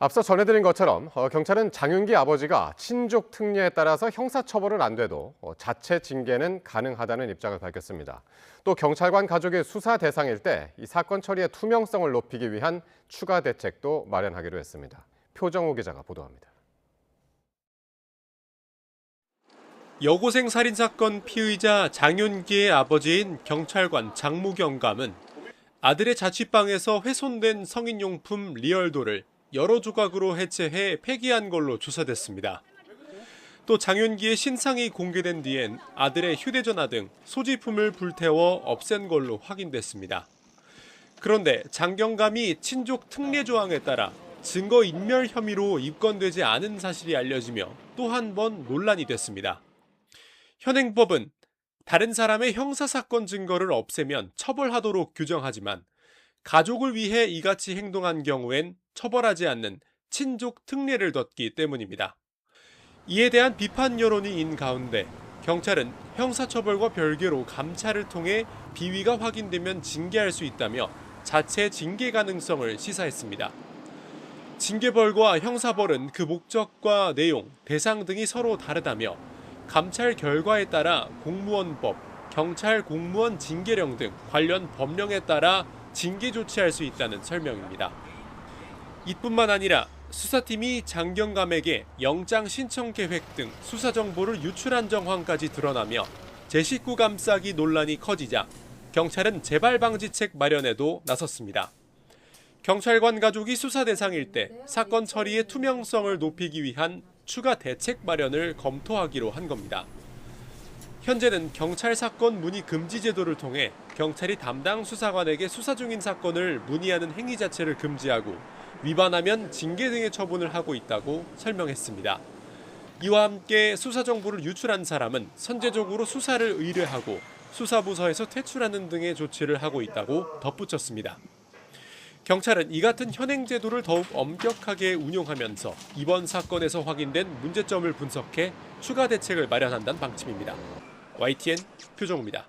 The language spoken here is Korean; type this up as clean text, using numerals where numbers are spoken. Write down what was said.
앞서 전해드린 것처럼 경찰은 장윤기 아버지가 친족 특례에 따라서 형사처벌은 안 돼도 자체 징계는 가능하다는 입장을 밝혔습니다. 또 경찰관 가족이 수사 대상일 때 이 사건 처리의 투명성을 높이기 위한 추가 대책도 마련하기로 했습니다. 표정호 기자가 보도합니다. 여고생 살인사건 피의자 장윤기의 아버지인 경찰관 장무경감은 아들의 자취방에서 훼손된 성인용품 리얼도를 여러 조각으로 해체해 폐기한 걸로 조사됐습니다. 또 장윤기의 신상이 공개된 뒤엔 아들의 휴대전화 등 소지품을 불태워 없앤 걸로 확인됐습니다. 그런데 장경감이 친족 특례 조항에 따라 증거인멸 혐의로 입건되지 않은 사실이 알려지며 또 한 번 논란이 됐습니다. 현행법은 다른 사람의 형사사건 증거를 없애면 처벌하도록 규정하지만 가족을 위해 이같이 행동한 경우엔 처벌하지 않는 친족 특례를 뒀기 때문입니다. 이에 대한 비판 여론이 인 가운데 경찰은 형사처벌과 별개로 감찰을 통해 비위가 확인되면 징계할 수 있다며 자체 징계 가능성을 시사했습니다. 징계벌과 형사벌은 그 목적과 내용, 대상 등이 서로 다르다며 감찰 결과에 따라 공무원법, 경찰 공무원 징계령 등 관련 법령에 따라 징계 조치할 수 있다는 설명입니다. 이뿐만 아니라 수사팀이 장경감에게 영장 신청 계획 등 수사 정보를 유출한 정황까지 드러나며 제19 감싸기 논란이 커지자 경찰은 재발 방지책 마련에도 나섰습니다. 경찰관 가족이 수사 대상일 때 사건 처리의 투명성을 높이기 위한 추가 대책 마련을 검토하기로 한 겁니다. 현재는 경찰 사건 문의 금지 제도를 통해 경찰이 담당 수사관에게 수사 중인 사건을 문의하는 행위 자체를 금지하고 위반하면 징계 등의 처분을 하고 있다고 설명했습니다. 이와 함께 수사 정보를 유출한 사람은 선제적으로 수사를 의뢰하고 수사부서에서 퇴출하는 등의 조치를 하고 있다고 덧붙였습니다. 경찰은 이 같은 현행 제도를 더욱 엄격하게 운용하면서 이번 사건에서 확인된 문제점을 분석해 추가 대책을 마련한다는 방침입니다. YTN 표정우입니다.